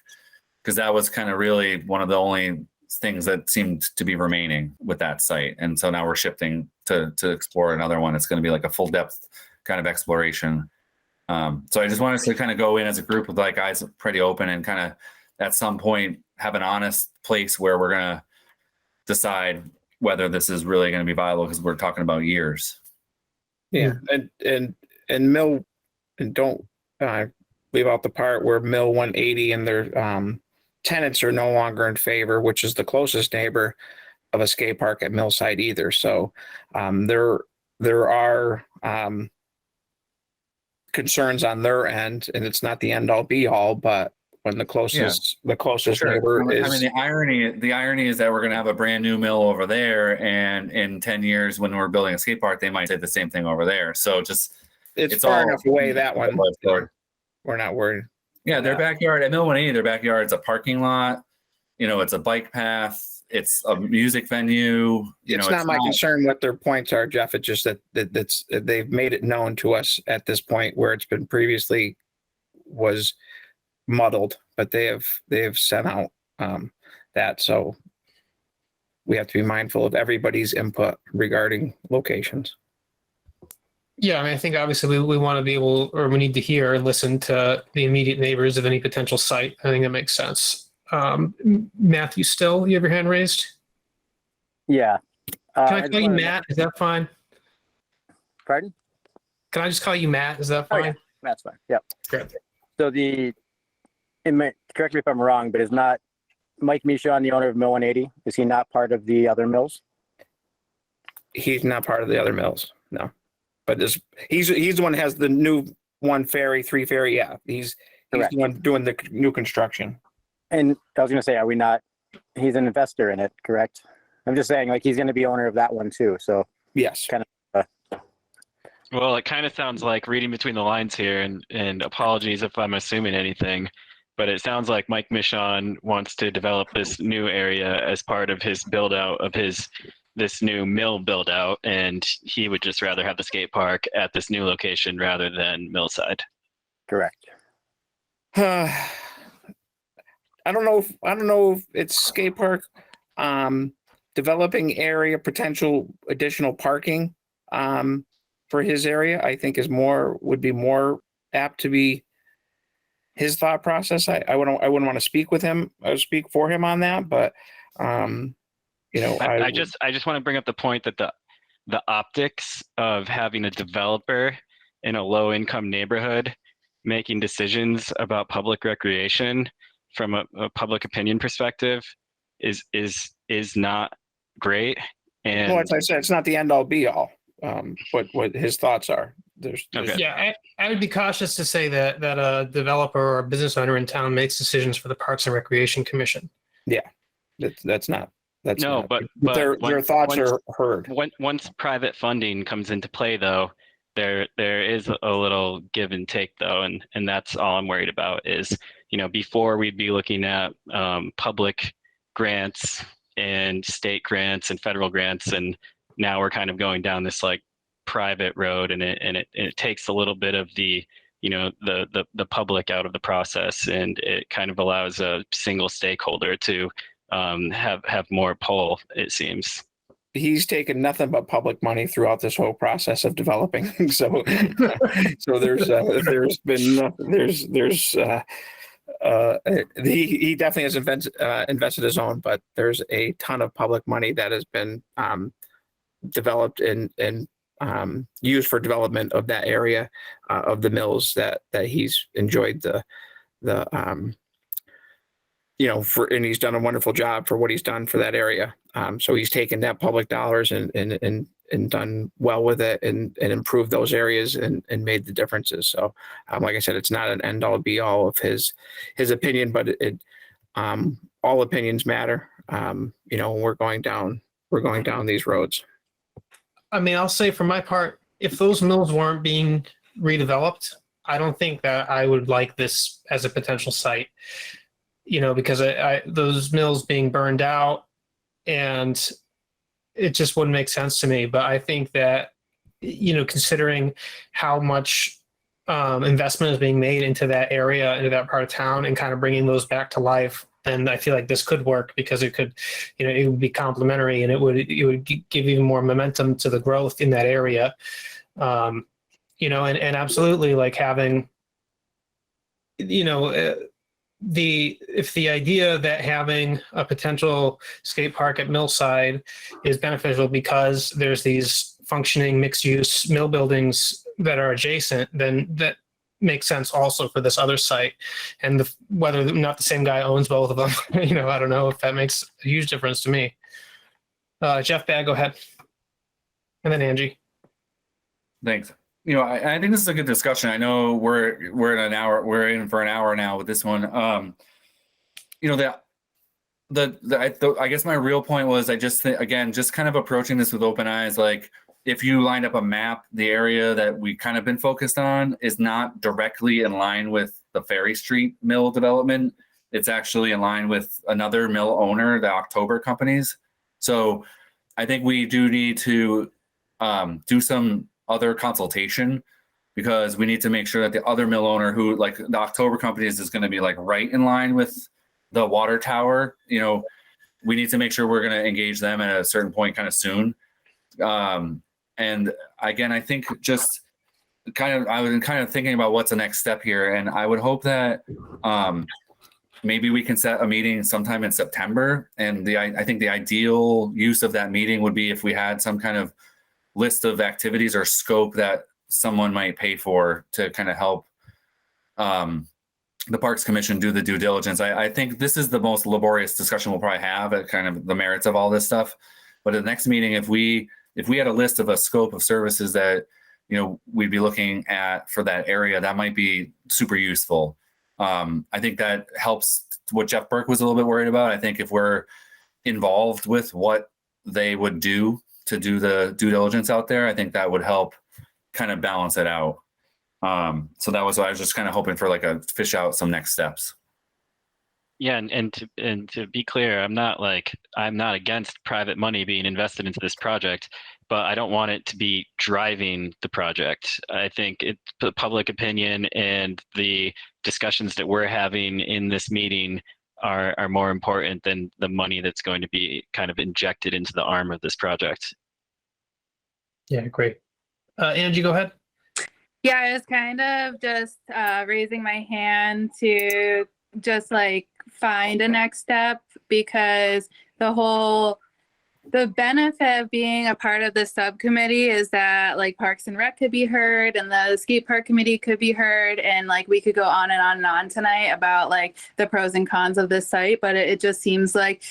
because that was kind of really one of the only things that seemed to be remaining with that site. And so now we're shifting to explore another one. It's going to be like a full depth kind of exploration. So I just want us to kind of go in as a group with like eyes pretty open and kind of at some point have an honest place where we're going to decide whether this is really going to be viable, because we're talking about years. Yeah. And Mill, and don't leave out the part where Mill 180 and their tenants are no longer in favor, which is the closest neighbor of a skate park at Millside either. So there are concerns on their end, and it's not the end all be all, but when the closest neighbor is. I mean, the irony is that we're going to have a brand new mill over there, and in 10 years when we're building a skate park, they might say the same thing over there. So just it's far enough away, that one. We're not worried. Yeah, their backyard at Mill 180, their backyard is a parking lot. You know, it's a bike path. It's a music venue. It's not my concern what their points are, Jeff. It's just that they've made it known to us at this point where it's been previously was muddled, but they have sent out that. So we have to be mindful of everybody's input regarding locations. Yeah, I mean, I think obviously we want to be able, or we need to hear and listen to the immediate neighbors of any potential site. I think that makes sense. Matthew, still, you have your hand raised? Yeah. Can I call you Matt? Is that fine? Pardon? Can I just call you Matt? Is that fine? Oh, yeah. That's fine. Yep. Great. So correct me if I'm wrong, but is not Mike Michaud, the owner of Mill 180? Is he not part of the other mills? He's not part of the other mills, no. But he's the one that has the new 1 ferry, 3 ferry. Yeah, he's the one doing the new construction. And I was going to say, are we not? He's an investor in it, correct? I'm just saying, like, he's going to be owner of that one too. So yes, kind of. Well, it kind of sounds like, reading between the lines here, and apologies if I'm assuming anything, but it sounds like Mike Michaud wants to develop this new area as part of his build out of this new mill build out, and he would just rather have the skate park at this new location rather than Millside. Correct. I don't know if it's skate park, developing area, potential additional parking for his area, I think would be more apt to be his thought process. I wouldn't want to speak with him. I would speak for him on that, but I just want to bring up the point that the optics of having a developer in a low income neighborhood making decisions about public recreation from a public opinion perspective is not great. And well, as I said, it's not the end all be all. What his thoughts are. Okay. Yeah, I would be cautious to say that a developer or a business owner in town makes decisions for the Parks and Recreation Commission. Yeah, that's not. That's no, not, but their thoughts are heard. Once private funding comes into play, though, there is a little give and take, though, and that's all I'm worried about is, before we'd be looking at public grants and state grants and federal grants, and now we're kind of going down this like private road, and it takes a little bit of the the public out of the process, and it kind of allows a single stakeholder to have more pull, it seems. He's taken nothing but public money throughout this whole process of developing. So there's he definitely has invested his own, but there's a ton of public money that has been developed and used for development of that area of the mills that he's enjoyed and he's done a wonderful job for what he's done for that area. So he's taken that public dollars and done well with it and improved those areas and made the differences. So like I said, it's not an end all be all of his opinion, but all opinions matter. We're going down these roads. I mean, I'll say for my part, if those mills weren't being redeveloped, I don't think that I would like this as a potential site, because those mills being burned out, and it just wouldn't make sense to me. But I think that, considering how much investment is being made into that area, into that part of town, and kind of bringing those back to life, then I feel like this could work, because it could, it would be complementary, and it would give even more momentum to the growth in that area. And absolutely, like having, if the idea that having a potential skate park at Millside is beneficial because there's these functioning mixed use mill buildings that are adjacent, then that makes sense also for this other site. And whether or not the same guy owns both of them, I don't know if that makes a huge difference to me. Jeff Bag, go ahead. And then Angie. Thanks. I think this is a good discussion. I know we're in for an hour now with this one. I guess my real point was, I just think, again, just kind of approaching this with open eyes. Like, if you lined up a map, the area that we kind of been focused on is not directly in line with the Ferry Street mill development. It's actually in line with another mill owner, the October companies. So I think we do need to do some other consultation, because we need to make sure that the other mill owner, who like the October companies, is going to be like right in line with the water tower. You know, we need to make sure we're going to engage them at a certain point kind of soon. And again, I think just I was kind of thinking about what's the next step here. And I would hope that maybe we can set a meeting sometime in September. And I think the ideal use of that meeting would be if we had some kind of list of activities or scope that someone might pay for to kind of help the Parks Commission do the due diligence. I think this is the most laborious discussion we'll probably have at kind of the merits of all this stuff. But at the next meeting, if we had a list of a scope of services that, you know, we'd be looking at for that area, that might be super useful. I think that helps what Jeff Burke was a little bit worried about. I think if we're involved with what they would do to do the due diligence out there, I think that would help kind of balance it out. So that was what I was just kind of hoping for, like a fish out some next steps. Yeah, and to be clear, I'm not against private money being invested into this project, but I don't want it to be driving the project. I think the public opinion and the discussions that we're having in this meeting are more important than the money that's going to be kind of injected into the arm of this project. Yeah, great. Angie, go ahead. Yeah, I was kind of just raising my hand to just like find a next step, because the benefit of being a part of the subcommittee is that like Parks and Rec could be heard and the skate park committee could be heard, and like we could go on and on and on tonight about like the pros and cons of this site. But it just seems like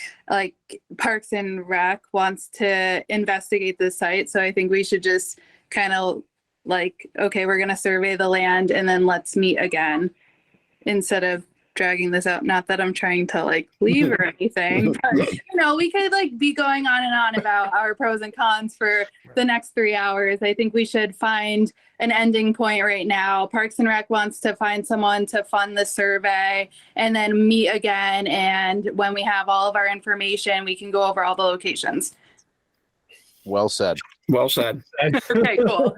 Parks and Rec wants to investigate this site, so I think we should just kind of like, okay, we're going to survey the land and then let's meet again, instead of dragging this out. Not that I'm trying to like leave or anything, but you know, we could like be going on and on about our pros and cons for the next 3 hours. I think we should find an ending point right now. Parks and Rec wants to find someone to fund the survey and then meet again. And when we have all of our information, we can go over all the locations. Well said. Well said. Okay, cool.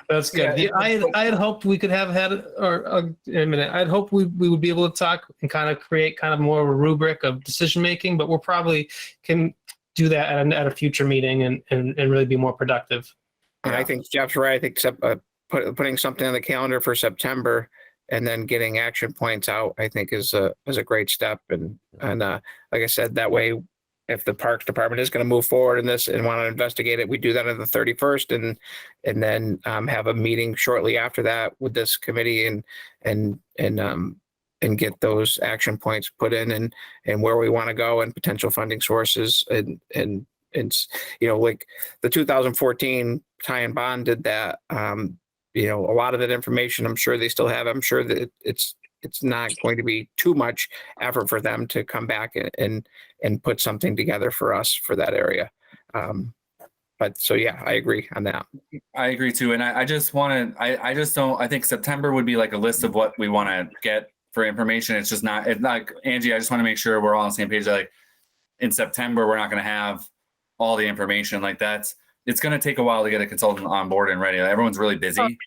That's good. Yeah, I had hoped we could have had, I'd hope we would be able to talk and kind of create kind of more of a rubric of decision making, but we'll probably can do that at a future meeting and really be more productive. And I think Jeff's right. I think putting something on the calendar for September and then getting action points out, I think is a great step. And like I said, that way, if the Parks Department is going to move forward in this and want to investigate it, we do that on the 31st, and then have a meeting shortly after that with this committee and get those action points put in and where we want to go and potential funding sources and you know, like the 2014 tie and bond did that. You know, a lot of that information, I'm sure they still have. I'm sure that it's not going to be too much effort for them to come back and put something together for us for that area. But so, yeah, I agree on that. I agree too. And I just think September would be like a list of what we want to get for information. It's not Angie, I just want to make sure we're all on the same page. Like in September, we're not going to have all the information like that. It's going to take a while to get a consultant on board and ready. Everyone's really busy.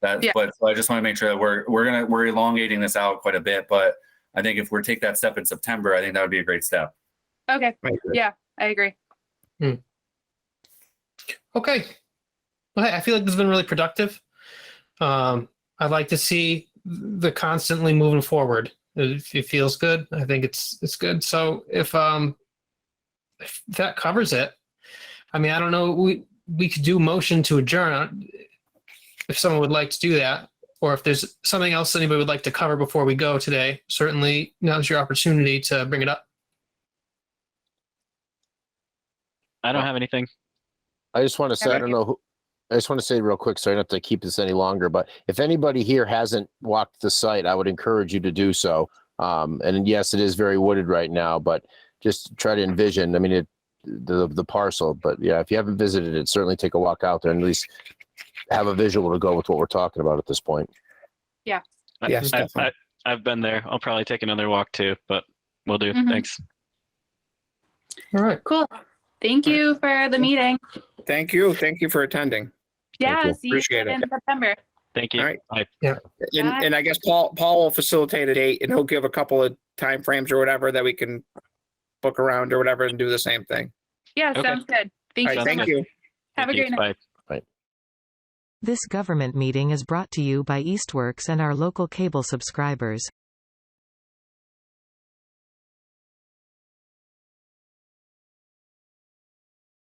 But so I just want to make sure that we're elongating this out quite a bit. But I think if we take that step in September, I think that would be a great step. Okay. Yeah, I agree. Okay. Well, I feel like this has been really productive. I'd like to see the constantly moving forward. It feels good. I think it's good. So if that covers it, I mean, I don't know. We could do motion to adjourn if someone would like to do that, or if there's something else anybody would like to cover before we go today. Certainly, now's your opportunity to bring it up. I don't have anything. I just want to say, I don't know who, I just want to say real quick, so I don't have to keep this any longer, but if anybody here hasn't walked the site, I would encourage you to do so. And yes, it is very wooded right now, but just try to envision, I mean, the parcel, but yeah, if you haven't visited it, certainly take a walk out there and at least have a visual to go with what we're talking about at this point. Yeah. Yes, definitely. I've been there. I'll probably take another walk too, but we'll do. Mhm. Thanks. All right. Cool. Thank you for the meeting. Thank you. Thank you for attending. Yeah, you. see you Appreciate it. in September. Thank you. All right. Bye. And I guess Paul will facilitate a date and he'll give a couple of time frames or whatever that we can book around or whatever and do the same thing. Yeah, Okay. sounds good. Thank All you right. so Thank much. you. Have a Thank you. great night. Bye. This government meeting is brought to you by Eastworks and our local cable subscribers.